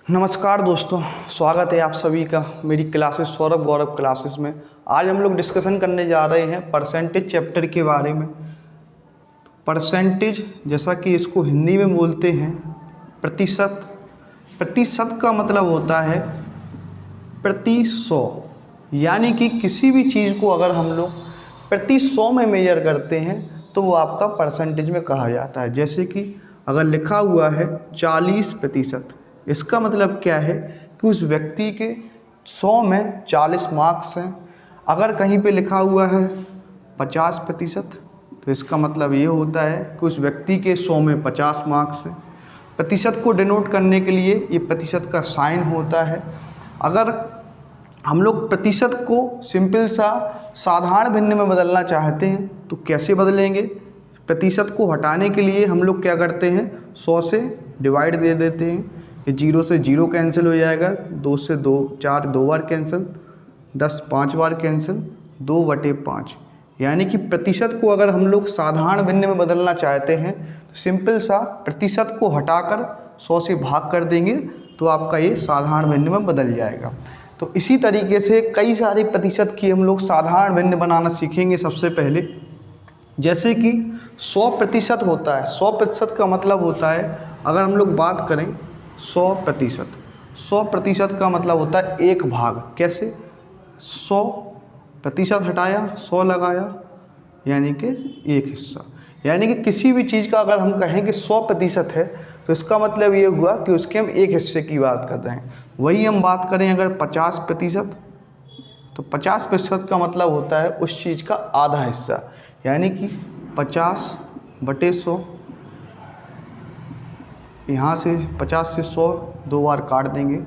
नमस्कार दोस्तों, स्वागत है आप सभी का मेरी क्लासेस सौरभ गौरव क्लासेस में। आज हम लोग डिस्कशन करने जा रहे हैं परसेंटेज चैप्टर के बारे में। परसेंटेज जैसा कि इसको हिंदी में बोलते हैं प्रतिशत। प्रतिशत का मतलब होता है प्रति 100, यानी कि किसी भी चीज़ को अगर हम लोग प्रति 100 में मेजर करते हैं तो वो आपका परसेंटेज में कहा जाता है। जैसे कि अगर लिखा हुआ है 40%, इसका मतलब क्या है कि उस व्यक्ति के 100 में 40 मार्क्स हैं। अगर कहीं पे लिखा हुआ है 50%, तो इसका मतलब ये होता है कि उस व्यक्ति के 100 में 50 मार्क्स हैं। प्रतिशत को डिनोट करने के लिए ये प्रतिशत का साइन होता है। अगर हम लोग प्रतिशत को सिंपल सा साधारण भिन्न में बदलना चाहते हैं तो कैसे बदलेंगे? प्रतिशत को हटाने के लिए हम लोग क्या करते हैं, 100 से डिवाइड दे देते हैं। ये 0 से 0 कैंसिल हो जाएगा, 2 से 2 4 2 बार कैंसिल, 10 5 बार कैंसिल, 2/5। यानी कि प्रतिशत को अगर हम लोग साधारण भिन्न में बदलना चाहते हैं तो सिंपल सा प्रतिशत को हटाकर 100 से भाग कर देंगे तो आपका ये साधारण भिन्न में बदल जाएगा। तो इसी तरीके से कई सारे प्रतिशत की हम लोग साधारण भिन्न बनाना सीखेंगे। सबसे पहले जैसे कि 100% होता है। 100% का मतलब होता है, अगर हम लोग बात करें 100%, 100% का मतलब होता है एक भाग। कैसे? 100% हटाया, 100 लगाया, यानी कि एक हिस्सा। यानी कि किसी भी चीज़ का अगर हम कहें कि 100% है तो इसका मतलब ये हुआ कि उसके हम एक हिस्से की बात कर रहे हैं। वही हम बात करें अगर 50%, तो 50% का मतलब होता है उस चीज़ का आधा हिस्सा। यानी कि 50/100, यहाँ से 50 से 100 2 बार काट देंगे,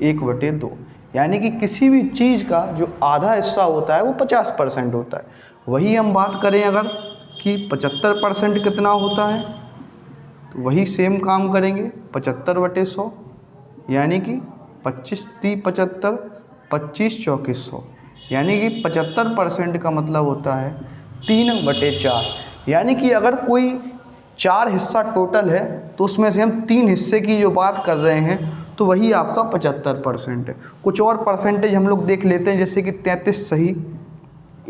1/2। यानी कि किसी भी चीज़ का जो आधा हिस्सा होता है वो 50% होता है। वही हम बात करें अगर कि 75% कितना होता है, तो वही सेम काम करेंगे 75/100, यानी कि 25 3 75, 25 चौके 100। यानी कि 75% का मतलब होता है 3/4। यानी कि अगर कोई 4 हिस्सा टोटल है तो उसमें से हम 3 हिस्से की जो बात कर रहे हैं तो वही आपका 75% है। कुछ और परसेंटेज हम लोग देख लेते हैं, जैसे कि 33 सही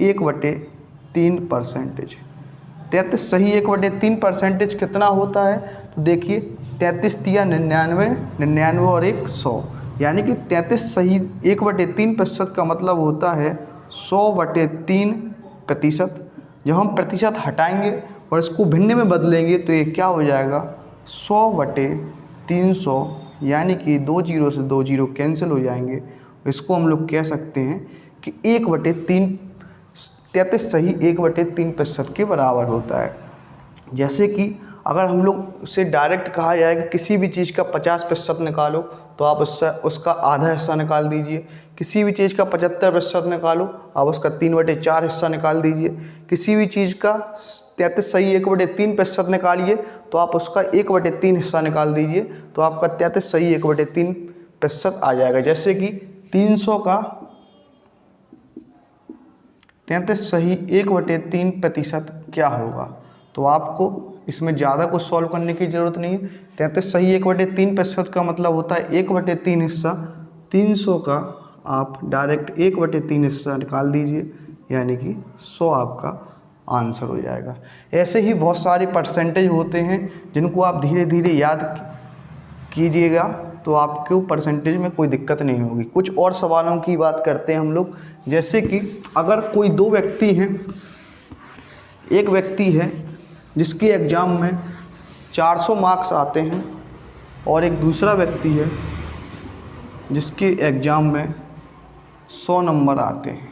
1/3%। 33 सही 1/3% कितना होता है? तो देखिए 33 तिया 99, 99 और 1 100। यानी कि 33 सही 1/3% का मतलब होता है 100/3%। जब हम प्रतिशत हटाएंगे और इसको भिन्न में बदलेंगे तो ये क्या हो जाएगा, 100/300। यानी कि 2 0 से 2 0 कैंसिल हो जाएंगे। इसको हम लोग कह सकते हैं कि 1/3, 33 सही 1/3% के बराबर होता है। जैसे कि अगर हम लोग से डायरेक्ट कहा जाए कि किसी भी चीज़ का 50% निकालो तो आप उसका आधा हिस्सा निकाल दीजिए। किसी भी चीज़ का 75% निकालो, आप उसका 3/4 हिस्सा निकाल दीजिए। किसी भी चीज़ का 33 सही 1/3% निकालिए तो आप उसका 1/3 हिस्सा निकाल दीजिए, तो आपका 33 सही 1/3% आ जाएगा। जैसे कि 300 का 33 सही 1/3% क्या होगा? तो आपको इसमें ज़्यादा कुछ सॉल्व करने की ज़रूरत नहीं है। 33 सही 1/3% का मतलब होता है 1/3 हिस्सा। 300 का आप डायरेक्ट 1/3 हिस्सा निकाल दीजिए, यानी कि 100 आपका आंसर हो जाएगा। ऐसे ही बहुत सारे परसेंटेज होते हैं जिनको आप धीरे धीरे याद कीजिएगा तो आपको परसेंटेज में कोई दिक्कत नहीं होगी। कुछ और सवालों की बात करते हैं हम लोग। जैसे कि अगर कोई 2 व्यक्ति हैं, एक व्यक्ति है जिसके एग्ज़ाम में 400 मार्क्स आते हैं और एक दूसरा व्यक्ति है जिसके एग्ज़ाम में 100 नंबर आते हैं।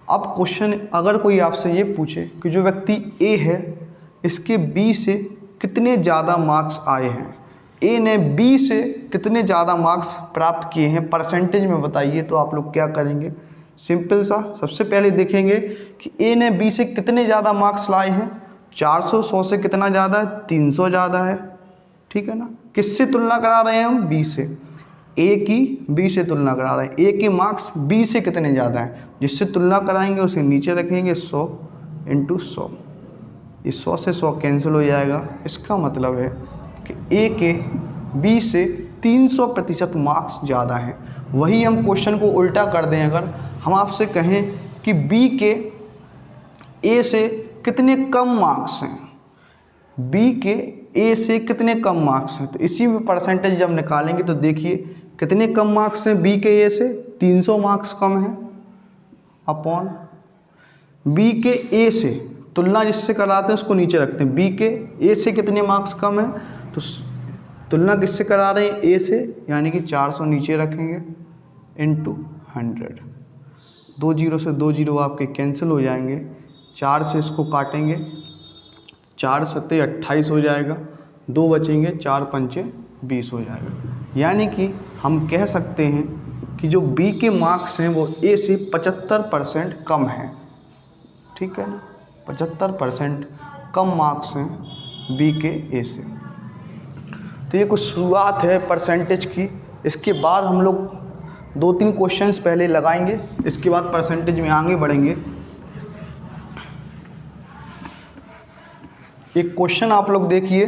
अब क्वेश्चन अगर कोई आपसे ये पूछे कि जो व्यक्ति ए है इसके बी से कितने ज़्यादा मार्क्स आए हैं, ए ने बी से कितने ज़्यादा मार्क्स प्राप्त किए हैं, परसेंटेज में बताइए, तो आप लोग क्या करेंगे? सिंपल सा सबसे पहले देखेंगे कि ए ने बी से कितने ज़्यादा मार्क्स लाए हैं। 400 100 से कितना ज़्यादा है? 300 ज़्यादा है, ठीक है ना। किससे तुलना करा रहे हैं हम? बी से। ए की बी से तुलना करा रहे हैं। ए के मार्क्स बी से कितने ज़्यादा हैं, जिससे तुलना कराएंगे उसे नीचे रखेंगे 100 × 100। ये 100 से 100 कैंसिल हो जाएगा। इसका मतलब है कि ए के बी से 300% मार्क्स ज़्यादा हैं। वही हम क्वेश्चन को उल्टा कर दें, अगर हम आपसे कहें कि बी के ए से कितने कम मार्क्स हैं, बी के ए से कितने कम मार्क्स हैं, तो इसी में परसेंटेज जब निकालेंगे तो देखिए कितने कम मार्क्स हैं बी के ए से, 300 मार्क्स कम हैं, अपॉन बी के ए से तुलना जिससे कराते हैं उसको नीचे रखते हैं, बी के ए से कितने मार्क्स कम हैं, तो तुलना किससे करा रहे हैं, ए से, यानी कि 400 नीचे रखेंगे इंटू 100। 2 जीरो से 2 जीरो आपके कैंसिल हो जाएंगे, 4 से इसको काटेंगे, 4 सत्ते 28 हो जाएगा, 2 बचेंगे, 4 पंचे 20 हो जाएगा। यानी कि हम कह सकते हैं कि जो बी के मार्क्स हैं वो ए से 75% कम हैं। ठीक है ना, 75% कम मार्क्स हैं बी के ए से। तो ये कुछ शुरुआत है परसेंटेज की। इसके बाद हम लोग 2-3 क्वेश्चंस पहले लगाएंगे, इसके बाद परसेंटेज में आगे बढ़ेंगे। एक क्वेश्चन आप लोग देखिए,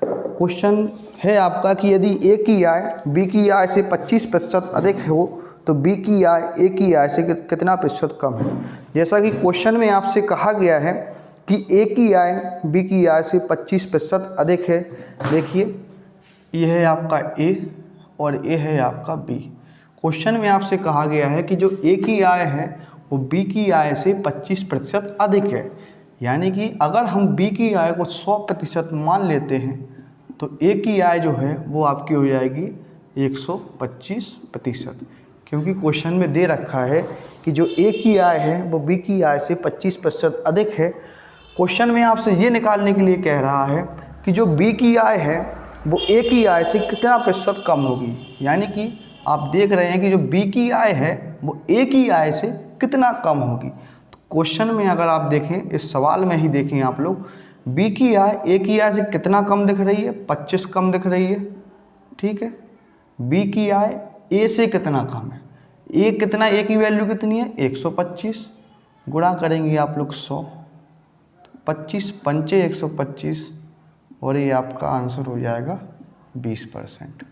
क्वेश्चन है आपका कि यदि ए की आय बी की आय से 25% अधिक हो तो बी की आय ए की आय से कितना प्रतिशत कम है। जैसा कि क्वेश्चन में आपसे कहा गया है कि ए की आय बी की आय से 25% अधिक है। देखिए ये है आपका ए और ए है आपका बी। क्वेश्चन में आपसे कहा गया है कि जो ए की आय है वो बी की आय से 25% अधिक है। यानी कि अगर हम बी की आय को 100% मान लेते हैं तो ए की आय जो है वो आपकी हो जाएगी 125%, क्योंकि क्वेश्चन में दे रखा है कि जो ए की आय है वो बी की आय से 25% अधिक है। क्वेश्चन में आपसे ये निकालने के लिए कह रहा है कि जो बी की आय है वो ए की आय से कितना प्रतिशत कम होगी। यानी कि आप देख रहे हैं कि जो बी की आय है वो ए की आय से कितना कम होगी। तो क्वेश्चन में अगर आप देखें, इस सवाल में ही देखें आप लोग, बी की आय ए की आय से कितना कम दिख रही है, 25 कम दिख रही है। ठीक है, बी की आय ए से कितना कम है, ए कितना, ए की वैल्यू कितनी है 125, गुणा करेंगे आप लोग 100, 25 पंचे 125 और ये आपका आंसर हो जाएगा 20%।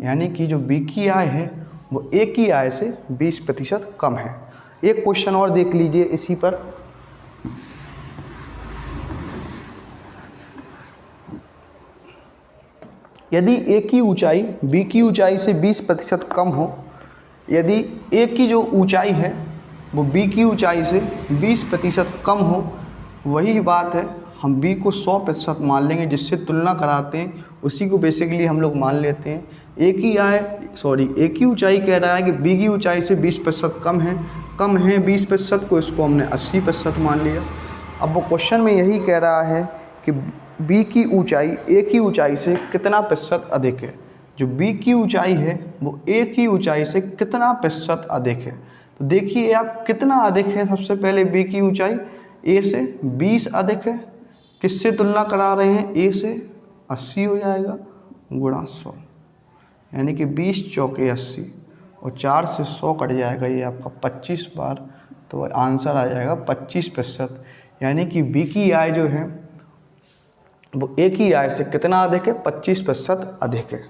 यानी कि जो बी की आय है वो ए की आय से 20% कम है। एक क्वेश्चन और देख लीजिए इसी पर। यदि ए की ऊंचाई बी की ऊंचाई से 20% कम हो, यदि ए की जो ऊंचाई है वो बी की ऊंचाई से 20% कम हो, वही बात है, हम बी को 100% मान लेंगे, जिससे तुलना कराते हैं उसी को बेसिकली हम लोग मान लेते हैं। ए की ऊंचाई कह रहा है कि बी की ऊंचाई से 20% कम है 20% को, इसको हमने 80% मान लिया। अब वो क्वेश्चन में यही कह रहा है कि बी की ऊंचाई ए की ऊंचाई से कितना प्रतिशत अधिक है। जो बी की ऊंचाई है वो ए की ऊंचाई से कितना प्रतिशत अधिक है। तो देखिए आप कितना अधिक है, सबसे पहले बी की ऊंचाई ए से 20 अधिक है, किससे तुलना करा रहे हैं, ए से, 80 हो जाएगा गुणा 100, यानी कि 20 चौके 80 और 4 से 100 कट जाएगा, ये आपका 25 बार, तो आंसर आ जाएगा 25%। यानी कि बी की आय जो है वो ए की आय से कितना अधिक है, 25% अधिक है।